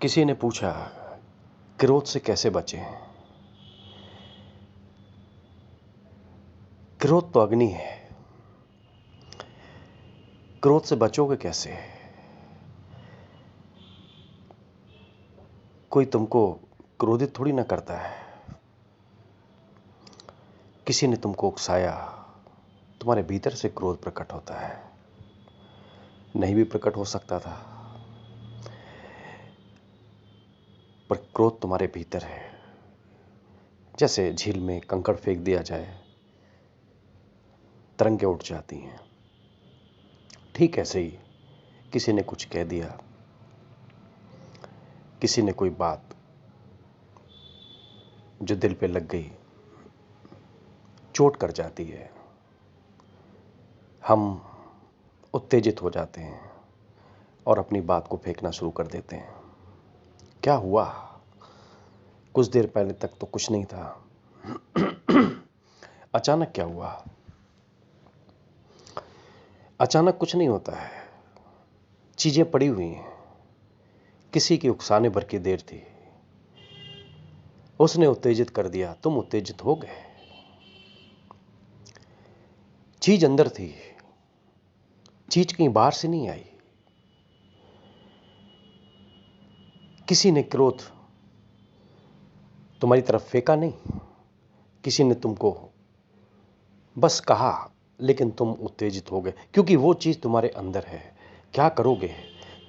किसी ने पूछा, क्रोध से कैसे बचें? क्रोध तो अग्नि है। क्रोध से बचोगे कैसे? कोई तुमको क्रोधित थोड़ी ना करता है। किसी ने तुमको उकसाया, तुम्हारे भीतर से क्रोध प्रकट होता है। नहीं भी प्रकट हो सकता था, पर क्रोध तुम्हारे भीतर है। जैसे झील में कंकड़ फेंक दिया जाए, तरंगे उठ जाती हैं। ठीक ऐसे ही किसी ने कुछ कह दिया, किसी ने कोई बात जो दिल पे लग गई, चोट कर जाती है। हम उत्तेजित हो जाते हैं और अपनी बात को फेंकना शुरू कर देते हैं। क्या हुआ? कुछ देर पहले तक तो कुछ नहीं था, अचानक क्या हुआ? अचानक कुछ नहीं होता है। चीजें पड़ी हुई हैं। किसी की उकसाने भर की देर थी, उसने उत्तेजित कर दिया, तुम उत्तेजित हो गए। चीज अंदर थी, चीज कहीं बाहर से नहीं आई। किसी ने क्रोध तुम्हारी तरफ फेंका नहीं, किसी ने तुमको बस कहा, लेकिन तुम उत्तेजित हो गए क्योंकि वो चीज तुम्हारे अंदर है। क्या करोगे?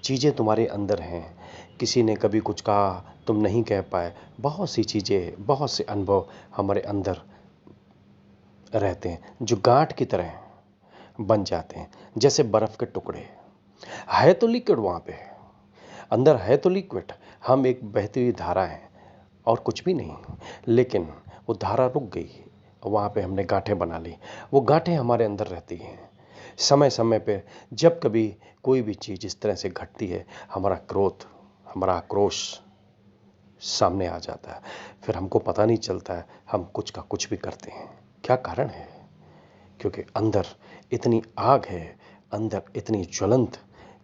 चीजें तुम्हारे अंदर हैं। किसी ने कभी कुछ कहा, तुम नहीं कह पाए। बहुत सी चीजें, बहुत से अनुभव हमारे अंदर रहते हैं जो गांठ की तरह बन जाते हैं, जैसे बर्फ के टुकड़े। है तो लिक्विड वहां पे, अंदर है तो लिक्विड। हम एक बहती हुई धारा है और कुछ भी नहीं, लेकिन वो धारा रुक गई। वहां पे हमने गांठें बना ली। वो गांठें हमारे अंदर रहती हैं। समय समय पे जब कभी कोई भी चीज इस तरह से घटती है, हमारा क्रोध, हमारा आक्रोश सामने आ जाता है। फिर हमको पता नहीं चलता है, हम कुछ का कुछ भी करते हैं। क्या कारण है? क्योंकि अंदर इतनी आग है, अंदर इतनी ज्वलंत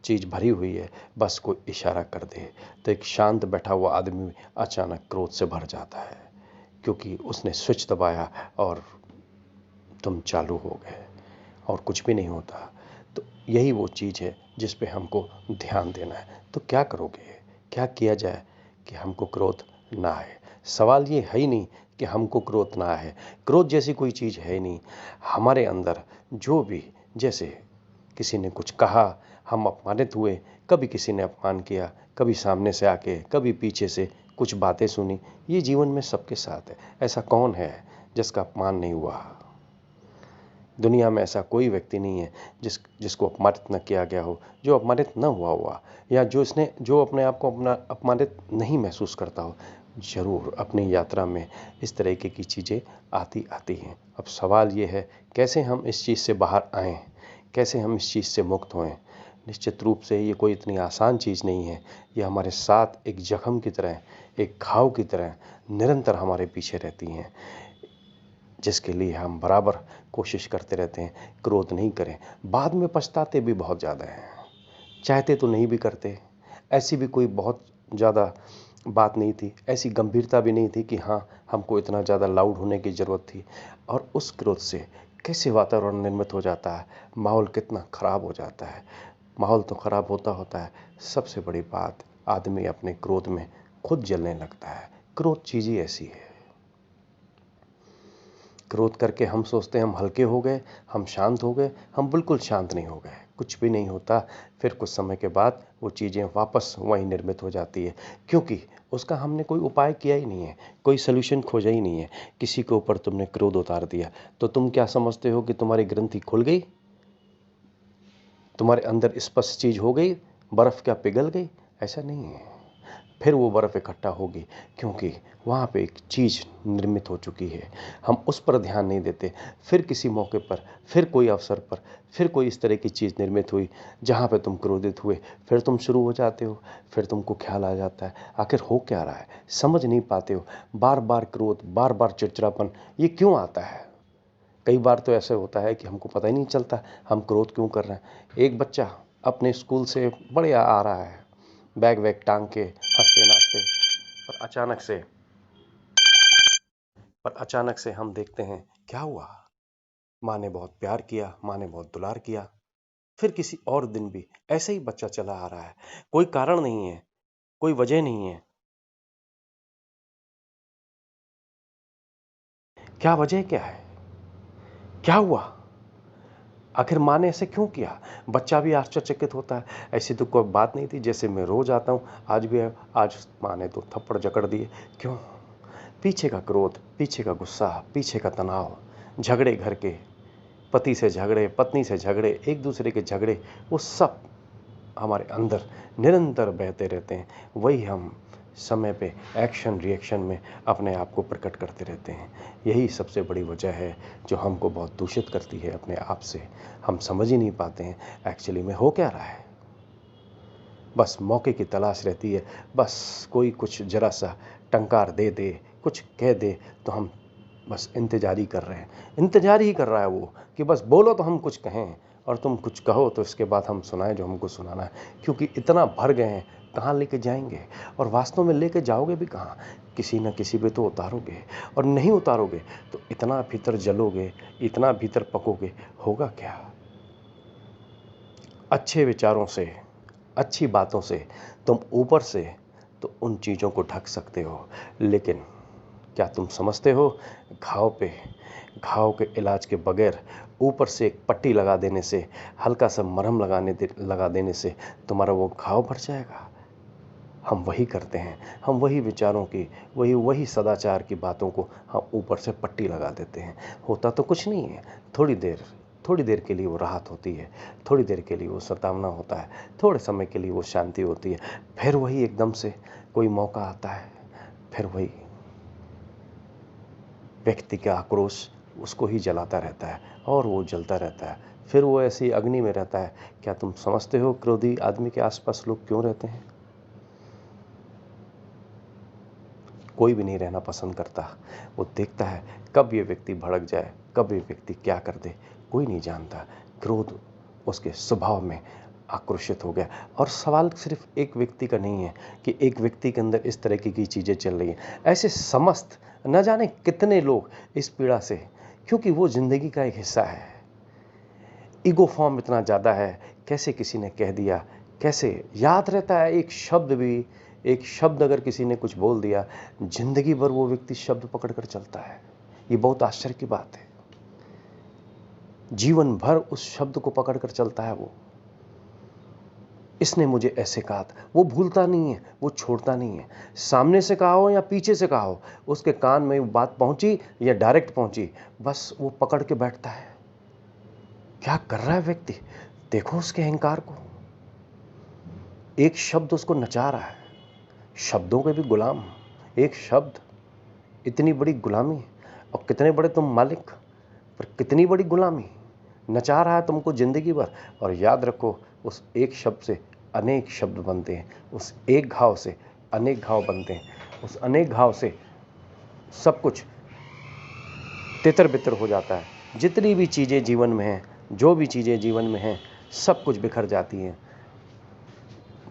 चीज भरी हुई है, बस कोई इशारा कर दे तो एक शांत बैठा हुआ आदमी अचानक क्रोध से भर जाता है, क्योंकि उसने स्विच दबाया और तुम चालू हो गए और कुछ भी नहीं होता। तो यही वो चीज है जिस पे हमको ध्यान देना है। तो क्या करोगे? क्या किया जाए कि हमको क्रोध ना आए? सवाल ये है ही नहीं कि हमको क्रोध ना आए। क्रोध जैसी कोई चीज है ही नहीं हमारे अंदर। जो भी, जैसे किसी ने कुछ कहा, हम अपमानित हुए, कभी किसी ने अपमान किया, कभी सामने से आके, कभी पीछे से कुछ बातें सुनी। ये जीवन में सबके साथ है। ऐसा कौन है जिसका अपमान नहीं हुआ? दुनिया में ऐसा कोई व्यक्ति नहीं है जिसको अपमानित न किया गया हो, जो अपमानित न हुआ, या जो अपने आप को अपना अपमानित नहीं महसूस करता हो। जरूर अपनी यात्रा में इस तरीके की चीजें आती हैं। अब सवाल ये है, कैसे हम इस चीज से बाहर आएं, कैसे हम इस चीज से मुक्त होएं। निश्चित रूप से ये कोई इतनी आसान चीज नहीं है। ये हमारे साथ एक जख्म की तरह, एक घाव की तरह निरंतर हमारे पीछे रहती हैं, जिसके लिए हम बराबर कोशिश करते रहते हैं क्रोध नहीं करें। बाद में पछताते भी बहुत ज़्यादा हैं, चाहते तो नहीं भी करते। ऐसी भी कोई बहुत ज़्यादा बात नहीं थी, ऐसी गंभीरता भी नहीं थी कि हाँ हमको इतना ज़्यादा लाउड होने की ज़रूरत थी। और उस क्रोध से कैसे वातावरण निर्मित हो जाता है, माहौल कितना ख़राब हो जाता है। माहौल तो ख़राब होता है, सबसे बड़ी बात, आदमी अपने क्रोध में खुद जलने लगता है। क्रोध चीज़ ही ऐसी है। क्रोध करके हम सोचते हैं हम हल्के हो गए, हम शांत हो गए। हम बिल्कुल शांत नहीं हो गए, कुछ भी नहीं होता। फिर कुछ समय के बाद वो चीज़ें वापस वहीं निर्मित हो जाती है, क्योंकि उसका हमने कोई उपाय किया ही नहीं है, कोई सलूशन खोजा ही नहीं है। किसी के ऊपर तुमने क्रोध उतार दिया तो तुम क्या समझते हो कि तुम्हारी ग्रंथि खुल गई, तुम्हारे अंदर स्पष्ट चीज हो गई, बर्फ क्या पिघल गई? ऐसा नहीं है। फिर वो बर्फ इकट्ठा होगी, क्योंकि वहाँ पे एक चीज़ निर्मित हो चुकी है। हम उस पर ध्यान नहीं देते। फिर किसी मौके पर, फिर कोई अवसर पर, फिर कोई इस तरह की चीज़ निर्मित हुई जहाँ पे तुम क्रोधित हुए, फिर तुम शुरू हो जाते हो। फिर तुमको ख्याल आ जाता है आखिर हो क्या रहा है, समझ नहीं पाते हो। बार बार क्रोध, बार बार चिड़चिड़ापन, ये क्यों आता है? कई बार तो ऐसे होता है कि हमको पता ही नहीं चलता हम क्रोध क्यों कर रहे हैं। एक बच्चा अपने स्कूल से बढ़िया आ रहा है, बैग वैग टांग के, हंसते नाचते। पर अचानक से हम देखते हैं क्या हुआ। माँ ने बहुत प्यार किया, माँ ने बहुत दुलार किया। फिर किसी और दिन भी ऐसे ही बच्चा चला आ रहा है। कोई कारण नहीं है, कोई वजह नहीं है। क्या वजह क्या है? क्या हुआ? आखिर माँ ने ऐसे क्यों किया? बच्चा भी आश्चर्यचकित होता है। ऐसी तो कोई बात नहीं थी, जैसे मैं रोज आता हूँ आज भी है। आज माँ ने तो थप्पड़ जकड़ दिए। क्यों? पीछे का क्रोध, पीछे का गुस्सा, पीछे का तनाव, झगड़े घर के, पति से झगड़े, पत्नी से झगड़े, एक दूसरे के झगड़े, वो सब हमारे अंदर निरंतर बहते रहते हैं। वही हम समय पे एक्शन रिएक्शन में अपने आप को प्रकट करते रहते हैं। यही सबसे बड़ी वजह है जो हमको बहुत दूषित करती है अपने आप से। हम समझ ही नहीं पाते हैं एक्चुअली में हो क्या रहा है। बस मौके की तलाश रहती है। बस कोई कुछ जरा सा टंकार दे दे, कुछ कह दे तो हम बस इंतजार ही कर रहे हैं। इंतजार ही कर रहा है वो कि बस बोलो तो हम कुछ कहें और तुम कुछ कहो तो इसके बाद हम सुनाएं जो हमको सुनाना है। क्योंकि इतना भर गए हैं, कहाँ लेके जाएंगे? और वास्तव में लेके जाओगे भी कहाँ? किसी न किसी पे तो उतारोगे, और नहीं उतारोगे तो इतना भीतर जलोगे, इतना भीतर पकोगे, होगा क्या? अच्छे विचारों से, अच्छी बातों से तुम ऊपर से तो उन चीज़ों को ढक सकते हो, लेकिन क्या तुम समझते हो घाव के इलाज के बगैर ऊपर से एक पट्टी लगा देने से, हल्का सा मरहम लगा देने से तुम्हारा वो घाव भर जाएगा? हम वही करते हैं। हम वही विचारों की, वही सदाचार की बातों को हम ऊपर से पट्टी लगा देते हैं। होता तो कुछ नहीं है। थोड़ी देर के लिए वो राहत होती है, थोड़ी देर के लिए वो सतावना होता है, थोड़े समय के लिए वो शांति होती है। फिर वही एकदम से कोई मौका आता है, फिर वही व्यक्ति का आक्रोश उसको ही जलाता रहता है और वो जलता रहता है। फिर वो ऐसी अग्नि में रहता है। क्या तुम समझते हो क्रोधी आदमी के आसपास लोग क्यों रहते हैं? कोई भी नहीं रहना पसंद करता। वो देखता है कब ये व्यक्ति भड़क जाए, कब ये व्यक्ति क्या कर दे, कोई नहीं जानता। क्रोध उसके स्वभाव में आक्रोशित हो गया। और सवाल सिर्फ एक व्यक्ति का नहीं है कि एक व्यक्ति के अंदर इस तरह की चीज़ें चल रही हैं। ऐसे समस्त न जाने कितने लोग इस पीड़ा से, क्योंकि वो जिंदगी का एक हिस्सा है। ईगो फॉर्म इतना ज़्यादा है, कैसे किसी ने कह दिया, कैसे याद रहता है एक शब्द भी। एक शब्द अगर किसी ने कुछ बोल दिया, जिंदगी भर वो व्यक्ति शब्द पकड़ कर चलता है। ये बहुत आश्चर्य की बात है। जीवन भर उस शब्द को पकड़ कर चलता है वो। इसने मुझे ऐसे कहा था, वो भूलता नहीं है, वो छोड़ता नहीं है। सामने से कहा हो या पीछे से कहा हो, उसके कान में वो बात पहुंची या डायरेक्ट पहुंची, बस वो पकड़ के बैठता है। क्या कर रहा है व्यक्ति? देखो उसके अहंकार को। एक शब्द उसको नचा रहा है। शब्दों के भी गुलाम। एक शब्द, इतनी बड़ी गुलामी। और कितने बड़े तुम मालिक, पर कितनी बड़ी गुलामी। नचा रहा है तुमको जिंदगी भर। और याद रखो, उस एक शब्द से अनेक शब्द बनते हैं। उस एक घाव से अनेक घाव बनते हैं। उस अनेक घाव से सब कुछ तितर बितर हो जाता है। जितनी भी चीज़ें जीवन में हैं, जो भी चीज़ें जीवन में हैं, सब कुछ बिखर जाती हैं।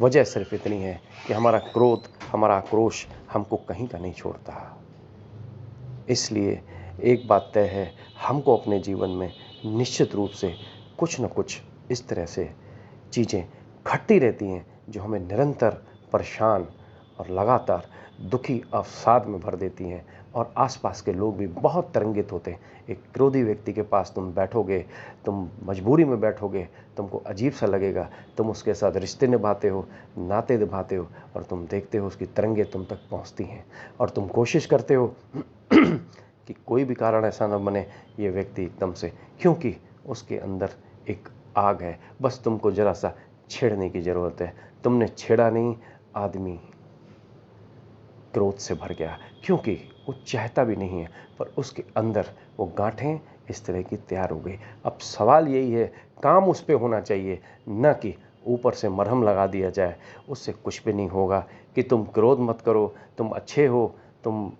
वजह सिर्फ इतनी है कि हमारा क्रोध, हमारा आक्रोश हमको कहीं का नहीं छोड़ता। इसलिए एक बात तय है, हमको अपने जीवन में निश्चित रूप से कुछ न कुछ इस तरह से चीज़ें घटती रहती हैं जो हमें निरंतर परेशान और लगातार दुखी अवसाद में भर देती हैं। और आसपास के लोग भी बहुत तरंगित होते हैं। एक क्रोधी व्यक्ति के पास तुम बैठोगे, तुम मजबूरी में बैठोगे, तुमको अजीब सा लगेगा। तुम उसके साथ रिश्ते निभाते हो, नाते निभाते हो, और तुम देखते हो उसकी तरंगें तुम तक पहुंचती हैं। और तुम कोशिश करते हो कि कोई भी कारण ऐसा न बने ये व्यक्ति एकदम से, क्योंकि उसके अंदर एक आग है। बस तुमको जरा सा छेड़ने की ज़रूरत है। तुमने छेड़ा नहीं, आदमी क्रोध से भर गया, क्योंकि वो चाहता भी नहीं है, पर उसके अंदर वो गांठें इस तरह की तैयार हो गई। अब सवाल यही है, काम उस पर होना चाहिए, न कि ऊपर से मरहम लगा दिया जाए। उससे कुछ भी नहीं होगा कि तुम क्रोध मत करो, तुम अच्छे हो, तुम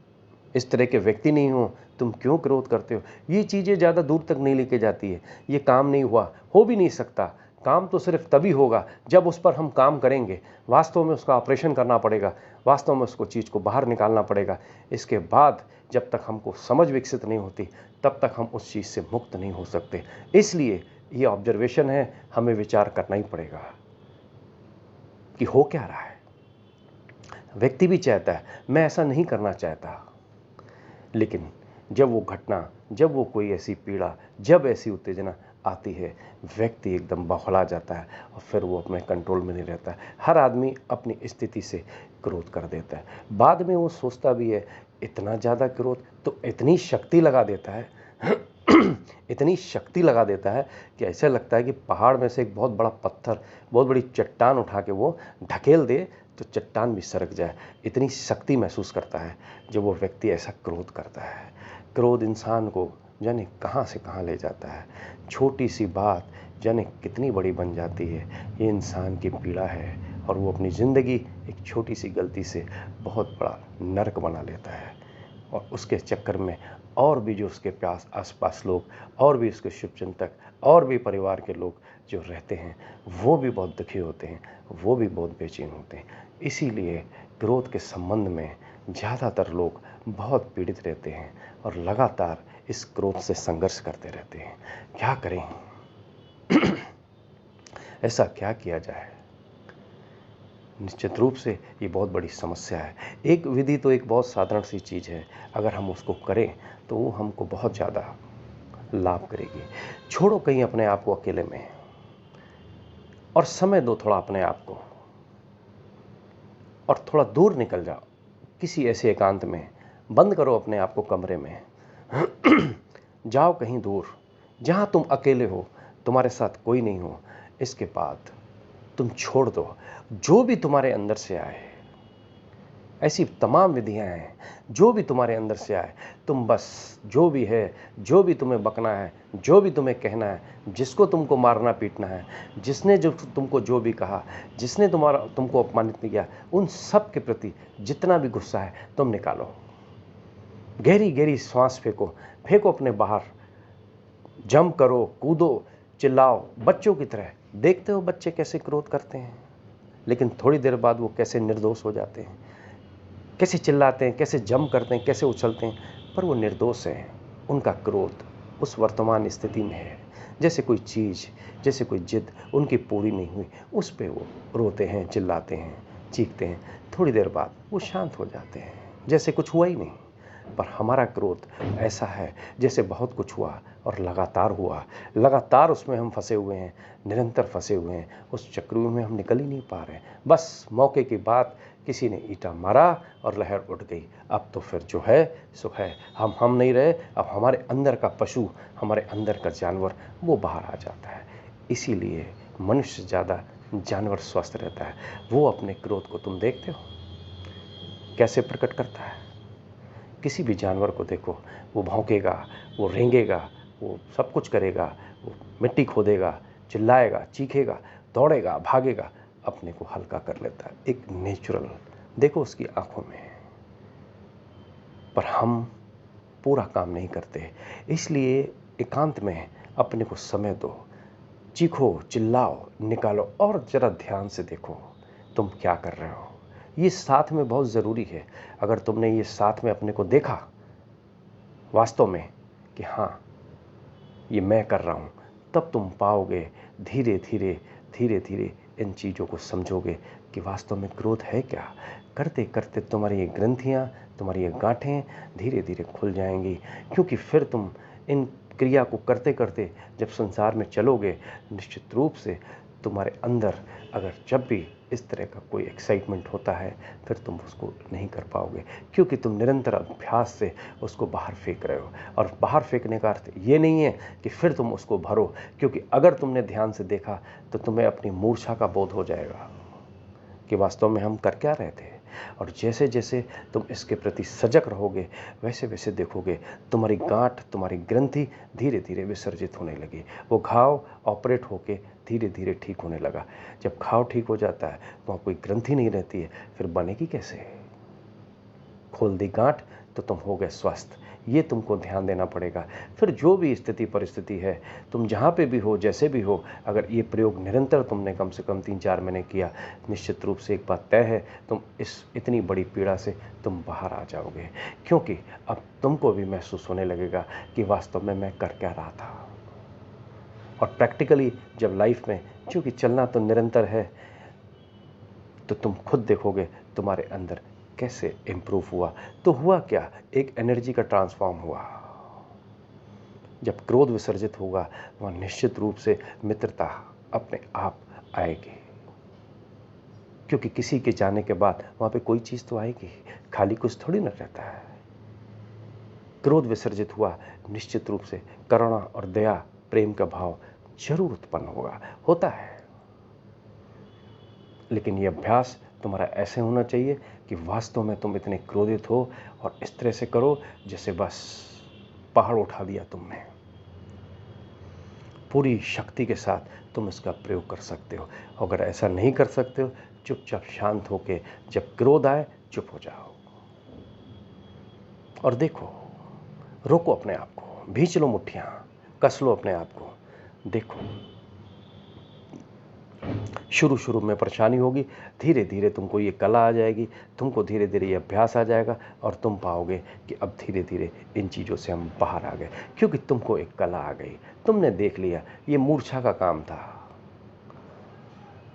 इस तरह के व्यक्ति नहीं हो, तुम क्यों क्रोध करते हो। ये चीज़ें ज़्यादा दूर तक नहीं लेके जाती है। ये काम नहीं हुआ, हो भी नहीं सकता। काम तो सिर्फ तभी होगा जब उस पर हम काम करेंगे, वास्तव में उसका ऑपरेशन करना पड़ेगा, वास्तव में उसको चीज़ को बाहर निकालना पड़ेगा। इसके बाद जब तक हमको समझ विकसित नहीं होती तब तक हम उस चीज़ से मुक्त नहीं हो सकते। इसलिए ये ऑब्जर्वेशन है, हमें विचार करना ही पड़ेगा कि हो क्या रहा है। व्यक्ति भी चाहता है, मैं ऐसा नहीं करना चाहता, लेकिन जब वो घटना, जब वो कोई ऐसी पीड़ा, जब ऐसी उत्तेजना आती है, व्यक्ति एकदम बौखला जाता है और फिर वो अपने कंट्रोल में नहीं रहता है। हर आदमी अपनी स्थिति से क्रोध कर देता है। बाद में वो सोचता भी है, इतना ज़्यादा क्रोध, तो इतनी शक्ति लगा देता है इतनी शक्ति लगा देता है कि ऐसा लगता है कि पहाड़ में से एक बहुत बड़ा पत्थर, बहुत बड़ी चट्टान उठा के वो ढकेल दे तो चट्टान भी सरक जाए। इतनी शक्ति महसूस करता है जब वो व्यक्ति ऐसा क्रोध करता है। क्रोध इंसान को जाने कहाँ से कहाँ ले जाता है। छोटी सी बात जाने कितनी बड़ी बन जाती है। ये इंसान की पीड़ा है और वो अपनी ज़िंदगी एक छोटी सी गलती से बहुत बड़ा नरक बना लेता है। और उसके चक्कर में और भी जो उसके प्यास आसपास लोग, और भी उसके शुभचिंतक, और भी परिवार के लोग जो रहते हैं, वो भी बहुत दुखी होते हैं, वो भी बहुत बेचैन होते हैं। इसीलिए क्रोध के संबंध में ज़्यादातर लोग बहुत पीड़ित रहते हैं और लगातार इस क्रोध से संघर्ष करते रहते हैं। क्या करें? ऐसा क्या किया जाए? निश्चित रूप से ये बहुत बड़ी समस्या है। एक विधि तो एक बहुत साधारण सी चीज़ है, अगर हम उसको करें तो वो हमको बहुत ज़्यादा लाभ करेगी। छोड़ो कहीं अपने आप को अकेले में और समय दो थोड़ा अपने आप को, और थोड़ा दूर निकल जाओ किसी ऐसे एकांत में। बंद करो अपने आप को कमरे में जाओ कहीं दूर जहां तुम अकेले हो, तुम्हारे साथ कोई नहीं हो। इसके बाद तुम छोड़ दो जो भी तुम्हारे अंदर से आए। ऐसी तमाम विधियां हैं, जो भी तुम्हारे अंदर से आए तुम बस, जो भी है, जो भी तुम्हें बकना है, जो भी तुम्हें कहना है, जिसको तुमको मारना पीटना है, जिसने जो तुमको जो भी कहा, जिसने तुमको अपमानित किया, उन सब के प्रति जितना भी गुस्सा है तुम निकालो। गहरी गहरी सांस फेंको, फेंको अपने बाहर, जंप करो, कूदो, चिल्लाओ बच्चों की तरह। देखते हो बच्चे कैसे क्रोध करते हैं, लेकिन थोड़ी देर बाद वो कैसे निर्दोष हो जाते हैं, कैसे चिल्लाते हैं, कैसे जंप करते हैं, कैसे उछलते हैं, पर वो निर्दोष हैं। उनका क्रोध उस वर्तमान स्थिति में है। जैसे कोई चीज़, जैसे कोई जिद उनकी पूरी नहीं हुई, उस पे वो रोते हैं, चिल्लाते हैं, चीखते हैं। थोड़ी देर बाद वो शांत हो जाते हैं, जैसे कुछ हुआ ही नहीं। पर हमारा क्रोध ऐसा है जैसे बहुत कुछ हुआ और लगातार हुआ, लगातार उसमें हम फंसे हुए हैं, निरंतर फंसे हुए हैं। उस चक्रव्यूह में हम निकल ही नहीं पा रहे। बस मौके की बात, किसी ने ईंटा मारा और लहर उठ गई। अब तो फिर जो है सो है, हम नहीं रहे। अब हमारे अंदर का पशु, हमारे अंदर का जानवर वो बाहर आ जाता है। इसीलिए मनुष्य ज़्यादा, जानवर स्वस्थ रहता है। वो अपने क्रोध को तुम देखते हो कैसे प्रकट करता है। किसी भी जानवर को देखो, वो भौंकेगा, वो रेंगेगा, वो सब कुछ करेगा, वो मिट्टी खोदेगा, चिल्लाएगा, चीखेगा, दौड़ेगा, भागेगा, अपने को हल्का कर लेता है। एक नेचुरल देखो उसकी आंखों में। पर हम पूरा काम नहीं करते। इसलिए एकांत में अपने को समय दो, चीखो, चिल्लाओ, निकालो और जरा ध्यान से देखो तुम क्या कर रहे हो। ये साथ में बहुत ज़रूरी है। अगर तुमने ये साथ में अपने को देखा वास्तव में कि हाँ ये मैं कर रहा हूँ, तब तुम पाओगे धीरे धीरे, धीरे धीरे इन चीज़ों को समझोगे कि वास्तव में क्रोध है क्या। करते करते तुम्हारी ये ग्रंथियाँ, तुम्हारी ये गांठें धीरे धीरे खुल जाएंगी। क्योंकि फिर तुम इन क्रिया को करते करते जब संसार में चलोगे, निश्चित रूप से तुम्हारे अंदर अगर जब भी इस तरह का कोई एक्साइटमेंट होता है, फिर तुम उसको नहीं कर पाओगे, क्योंकि तुम निरंतर अभ्यास से उसको बाहर फेंक रहे हो। और बाहर फेंकने का अर्थ ये नहीं है कि फिर तुम उसको भरो, क्योंकि अगर तुमने ध्यान से देखा तो तुम्हें अपनी मूर्छा का बोध हो जाएगा कि वास्तव में हम कर क्या रहे थे। और जैसे जैसे तुम इसके प्रति सजग रहोगे, वैसे वैसे देखोगे तुम्हारी गांठ, तुम्हारी ग्रंथि धीरे धीरे विसर्जित होने लगी। वो घाव ऑपरेट होके धीरे धीरे ठीक होने लगा। जब घाव ठीक हो जाता है तो वहाँ कोई ग्रंथि नहीं रहती है, फिर बनेगी कैसे। खोल दी गांठ तो तुम हो गए स्वस्थ। ये तुमको ध्यान देना पड़ेगा। फिर जो भी स्थिति परिस्थिति है, तुम जहाँ पे भी हो, जैसे भी हो, अगर ये प्रयोग निरंतर तुमने कम से कम 3-4 महीने किया, निश्चित रूप से एक बात तय है, तुम इस इतनी बड़ी पीड़ा से तुम बाहर आ जाओगे। क्योंकि अब तुमको भी महसूस होने लगेगा कि वास्तव में मैं कर क्या रहा था। और प्रैक्टिकली जब लाइफ में चूंकि चलना तो निरंतर है, तो तुम खुद देखोगे तुम्हारे अंदर कैसे इंप्रूव हुआ। तो हुआ क्या, एक एनर्जी का ट्रांसफॉर्म हुआ। जब क्रोध विसर्जित होगा, वह निश्चित रूप से मित्रता अपने आप आएगी। क्योंकि किसी के जाने के बाद वहां पे कोई चीज तो आएगी, खाली कुछ थोड़ी न रहता है। क्रोध विसर्जित हुआ, निश्चित रूप से करुणा और दया, प्रेम का भाव जरूर उत्पन्न होगा, होता है। लेकिन यह अभ्यास तुम्हारा ऐसे होना चाहिए कि वास्तव में तुम इतने क्रोधित हो और इस तरह से करो जैसे बस पहाड़ उठा दिया तुमने। पूरी शक्ति के साथ तुम इसका प्रयोग कर सकते हो। अगर ऐसा नहीं कर सकते हो, चुपचाप शांत होके जब क्रोध आए चुप हो जाओ और देखो, रोको अपने आप को, भींच लो मुट्ठियां, कस लो अपने आप को। देखो, शुरू शुरू में परेशानी होगी, धीरे धीरे तुमको ये कला आ जाएगी, तुमको धीरे धीरे ये अभ्यास आ जाएगा और तुम पाओगे कि अब धीरे धीरे इन चीज़ों से हम बाहर आ गए। क्योंकि तुमको एक कला आ गई, तुमने देख लिया ये मूर्छा का काम था,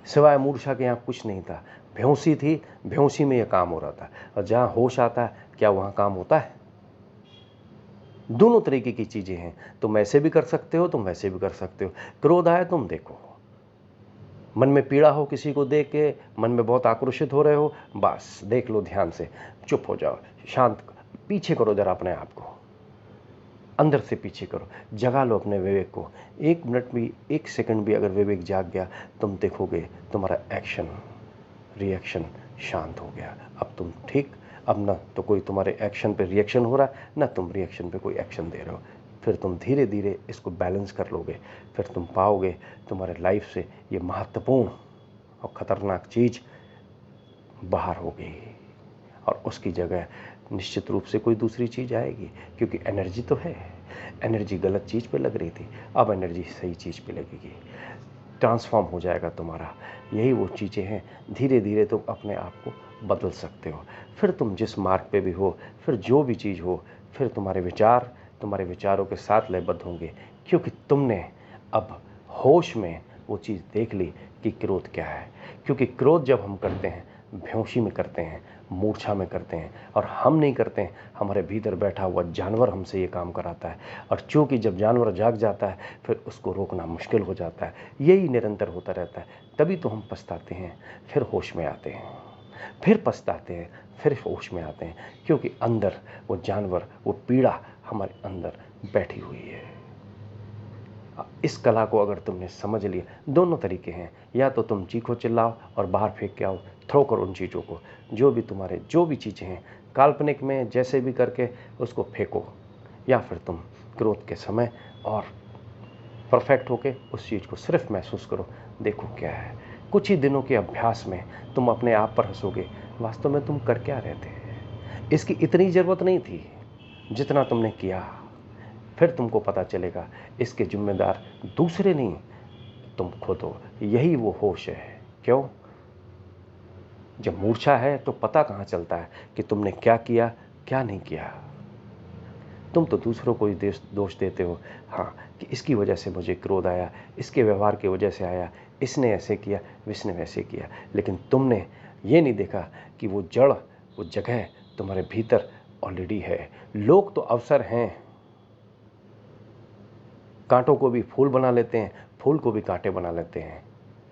सिवाय मूर्छा के यहाँ कुछ नहीं था। बेहोशी थी, बेहोशी में यह काम हो रहा था। और जहाँ होश आता है, क्या वहाँ काम होता है? दोनों तरीके की चीज़ें हैं, तुम ऐसे भी कर सकते हो, तुम वैसे भी कर सकते हो। क्रोध आए, तुम देखो, मन में पीड़ा हो, किसी को देख के मन में बहुत आक्रोशित हो रहे हो, बस देख लो ध्यान से, चुप हो जाओ, शांत, पीछे करो जरा अपने आप को, अंदर से पीछे करो, जगा लो अपने विवेक को। 1 मिनट भी, 1 सेकंड भी अगर विवेक जाग गया, तुम देखोगे तुम्हारा एक्शन रिएक्शन शांत हो गया। अब तुम ठीक, अब ना तो कोई तुम्हारे एक्शन पे रिएक्शन हो रहा है, ना तुम रिएक्शन पे कोई एक्शन दे रहे हो। फिर तुम धीरे धीरे इसको बैलेंस कर लोगे, फिर तुम पाओगे तुम्हारे लाइफ से ये महत्वपूर्ण और ख़तरनाक चीज़ बाहर हो गई और उसकी जगह निश्चित रूप से कोई दूसरी चीज़ आएगी। क्योंकि एनर्जी तो है, एनर्जी गलत चीज़ पे लग रही थी, अब एनर्जी सही चीज़ पे लगेगी, ट्रांसफॉर्म हो जाएगा तुम्हारा। यही वो चीज़ें हैं, धीरे धीरे तुम अपने आप को बदल सकते हो। फिर तुम जिस मार्ग पे भी हो, फिर जो भी चीज़ हो, फिर तुम्हारे विचार तुम्हारे विचारों के साथ लयबद्ध होंगे। क्योंकि तुमने अब होश में वो चीज़ देख ली कि क्रोध क्या है। क्योंकि क्रोध जब हम करते हैं, बेहोशी में करते हैं, मूर्छा में करते हैं, और हम नहीं करते हैं, हमारे भीतर बैठा हुआ जानवर हमसे ये काम कराता है। और चूंकि जब जानवर जाग जाता है, फिर उसको रोकना मुश्किल हो जाता है। यही निरंतर होता रहता है। तभी तो हम पछताते हैं, फिर होश में आते हैं, फिर पछताते हैं, फिर होश में आते हैं। क्योंकि अंदर वो जानवर, वो पीड़ा हमारे अंदर बैठी हुई है। इस कला को अगर तुमने समझ लिया, दोनों तरीके हैं, या तो तुम चीखो चिल्लाओ और बाहर फेंक के आओ, थ्रो करो उन चीज़ों को, जो भी तुम्हारे जो भी चीज़ें हैं काल्पनिक में जैसे भी करके उसको फेंको, या फिर तुम क्रोध के समय और परफेक्ट होके उस चीज़ को सिर्फ महसूस करो। देखो क्या है, कुछ ही दिनों के अभ्यास में तुम अपने आप पर हंसोगे, वास्तव में तुम कर क्या रहे थे। इसकी इतनी ज़रूरत नहीं थी जितना तुमने किया। फिर तुमको पता चलेगा इसके जिम्मेदार दूसरे नहीं, तुम खुद हो। यही वो होश है। क्यों? जब मूर्छा है तो पता कहाँ चलता है कि तुमने क्या किया, क्या नहीं किया। तुम तो दूसरों को ही दोष देते हो, हाँ, कि इसकी वजह से मुझे क्रोध आया, इसके व्यवहार की वजह से आया, इसने ऐसे किया, इसने वैसे किया। लेकिन तुमने ये नहीं देखा कि वो जड़, वो जगह तुम्हारे भीतर ऑलरेडी है। लोग तो अवसर हैं, कांटों को भी फूल बना लेते हैं, फूल को भी कांटे बना लेते हैं।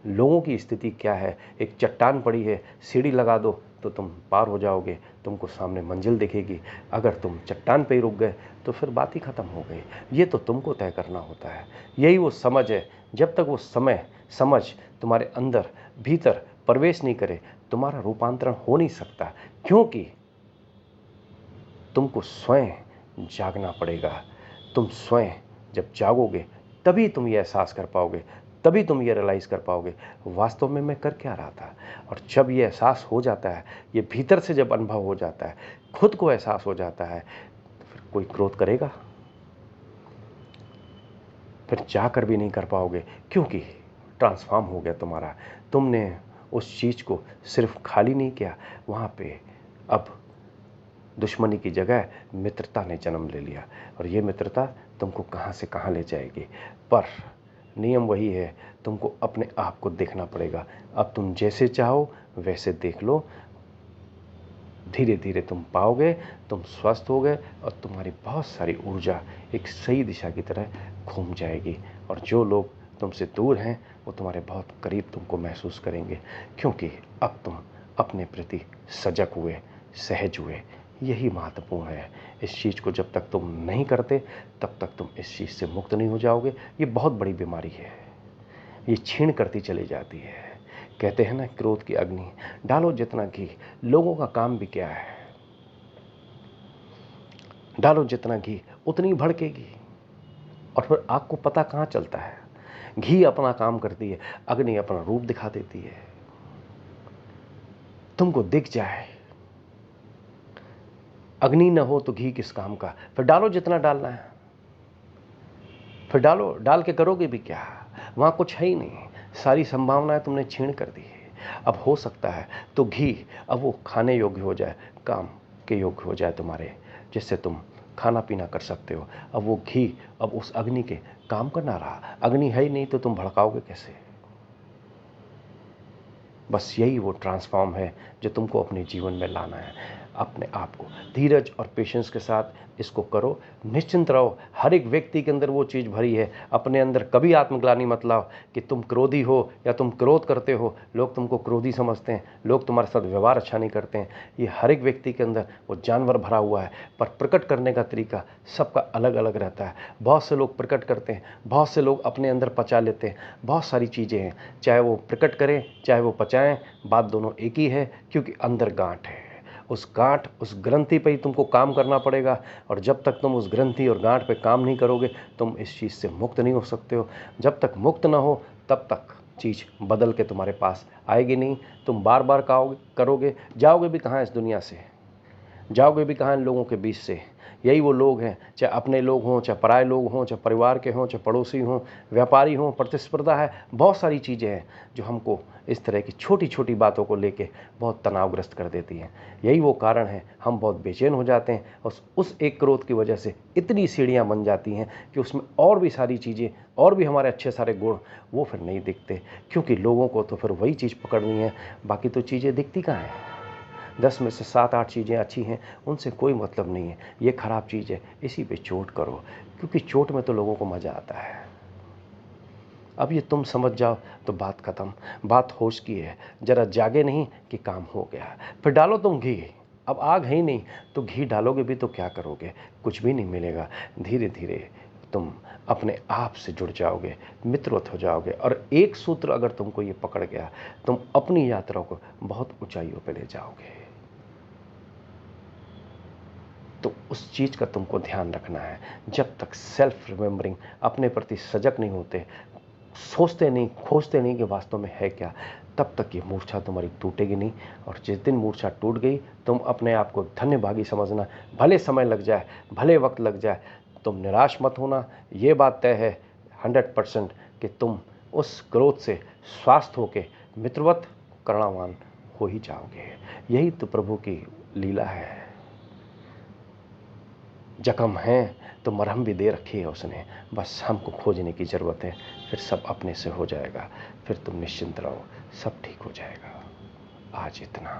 लोगों की स्थिति क्या है, एक चट्टान पड़ी है, सीढ़ी लगा दो तो तुम पार हो जाओगे, तुमको सामने मंजिल दिखेगी। अगर तुम चट्टान पे ही रुक गए तो फिर बात ही खत्म हो गई। ये तो तुमको तय करना होता है। यही वो समझ है। जब तक वो समझ तुम्हारे अंदर भीतर प्रवेश नहीं करे, तुम्हारा रूपांतरण हो नहीं सकता। क्योंकि तुमको स्वयं जागना पड़ेगा। तुम स्वयं जब जागोगे तभी तुम ये एहसास कर पाओगे, तभी तुम ये रियलाइज़ कर पाओगे वास्तव में मैं कर क्या रहा था। और जब ये एहसास हो जाता है, ये भीतर से जब अनुभव हो जाता है, खुद को एहसास हो जाता है, तो फिर कोई क्रोध करेगा? फिर चाहकर भी नहीं कर पाओगे, क्योंकि ट्रांसफॉर्म हो गया तुम्हारा। तुमने उस चीज़ को सिर्फ खाली नहीं किया, वहाँ पे अब दुश्मनी की जगह मित्रता ने जन्म ले लिया, और ये मित्रता तुमको कहाँ से कहाँ ले जाएगी। पर नियम वही है, तुमको अपने आप को देखना पड़ेगा। अब तुम जैसे चाहो वैसे देख लो, धीरे धीरे तुम पाओगे, तुम स्वस्थ हो गए और तुम्हारी बहुत सारी ऊर्जा एक सही दिशा की तरह घूम जाएगी। और जो लोग तुमसे दूर हैं वो तुम्हारे बहुत करीब तुमको महसूस करेंगे, क्योंकि अब तुम अपने प्रति सजग हुए, सहज हुए। यही महत्वपूर्ण है। इस चीज़ को जब तक तुम नहीं करते तब तक तुम इस चीज़ से मुक्त नहीं हो जाओगे। ये बहुत बड़ी बीमारी है, ये छीण करती चली जाती है। कहते हैं ना, क्रोध की अग्नि डालो जितना घी। लोगों का काम भी क्या है, डालो जितना घी उतनी भड़केगी, और फिर आग को पता कहाँ चलता है। घी अपना काम करती है, अग्नि अपना रूप दिखा देती है। तुमको दिख जाए, अग्नि न हो तो घी किस काम का। फिर डालो जितना डालना है, फिर डालो, डाल के करोगे भी क्या? वहां कुछ है ही नहीं, सारी संभावनाएं तुमने छीण कर दी है। अब हो सकता है तो घी अब वो खाने योग्य हो जाए, काम के योग्य हो जाए तुम्हारे, जिससे तुम खाना पीना कर सकते हो। अब वो घी अब उस अग्नि के काम का ना रहा। अग्नि है ही नहीं तो तुम भड़काओगे कैसे? बस यही वो ट्रांसफॉर्म है जो तुमको अपने जीवन में लाना है। अपने आप को धीरज और पेशेंस के साथ इसको करो, निश्चिंत रहो। हर एक व्यक्ति के अंदर वो चीज़ भरी है। अपने अंदर कभी आत्मग्लानि मत लाओ कि तुम क्रोधी हो या तुम क्रोध करते हो, लोग तुमको क्रोधी समझते हैं, लोग तुम्हारे साथ व्यवहार अच्छा नहीं करते हैं। ये हर एक व्यक्ति के अंदर वो जानवर भरा हुआ है, पर प्रकट करने का तरीका सबका अलग अलग रहता है। बहुत से लोग प्रकट करते हैं, बहुत से लोग अपने अंदर पचा लेते हैं। बहुत सारी चीज़ें हैं, चाहे वो प्रकट करें चाहे वो पचाएं, बात दोनों एक ही है, क्योंकि अंदर गांठ है। उस गांठ, उस ग्रंथि पे ही तुमको काम करना पड़ेगा। और जब तक तुम उस ग्रंथि और गांठ पे काम नहीं करोगे, तुम इस चीज़ से मुक्त नहीं हो सकते हो। जब तक मुक्त ना हो तब तक चीज़ बदल के तुम्हारे पास आएगी नहीं। तुम बार बार करोगे, जाओगे भी कहाँ इस दुनिया से, जाओगे भी कहाँ इन लोगों के बीच से। यही वो लोग हैं, चाहे अपने लोग हों, चाहे पराए लोग हों, चाहे परिवार के हों, चाहे पड़ोसी हों, व्यापारी हों। प्रतिस्पर्धा है, बहुत सारी चीज़ें हैं जो हमको इस तरह की छोटी छोटी बातों को लेके बहुत तनावग्रस्त कर देती हैं। यही वो कारण है, हम बहुत बेचैन हो जाते हैं। और उस एक क्रोध की वजह से इतनी सीढ़ियाँ बन जाती हैं कि उसमें और भी सारी चीज़ें, और भी हमारे अच्छे सारे गुण वो फिर नहीं दिखते, क्योंकि लोगों को तो फिर वही चीज़ पकड़नी है, बाकी तो चीज़ें दिखती कहाँ हैं। 10 में से 7-8 चीज़ें अच्छी हैं, उनसे कोई मतलब नहीं है। ये खराब चीज़ है, इसी पे चोट करो, क्योंकि चोट में तो लोगों को मज़ा आता है। अब ये तुम समझ जाओ तो बात खत्म। बात होश की है, जरा जागे नहीं कि काम हो गया। फिर डालो तुम घी। अब आग है ही नहीं तो घी डालोगे भी तो क्या करोगे? कुछ भी नहीं मिलेगा। धीरे धीरे तुम अपने आप से जुड़ जाओगे, मित्रवत हो जाओगे, और एक सूत्र अगर तुमको ये पकड़ गया, तुम अपनी यात्रा को बहुत ऊंचाइयों पे ले जाओगे। तो उस चीज़ का तुमको ध्यान रखना है। जब तक सेल्फ रिमेंबरिंग, अपने प्रति सजग नहीं होते, सोचते नहीं, खोजते नहीं कि वास्तव में है क्या, तब तक ये मूर्छा तुम्हारी टूटेगी नहीं। और जिस दिन मूर्छा टूट गई, तुम अपने आप को धन्यभागी समझना। भले समय लग जाए, भले वक्त लग जाए, तुम निराश मत होना। ये बात तय है 100% कि तुम उस क्रोध से स्वस्थ होके मित्रवत करुणावान हो ही जाओगे। यही तो प्रभु की लीला है। जख्म है तो मरहम भी दे रखी है उसने, बस हमको खोजने की ज़रूरत है। फिर सब अपने से हो जाएगा। फिर तुम निश्चिंत रहो, सब ठीक हो जाएगा। आज इतना।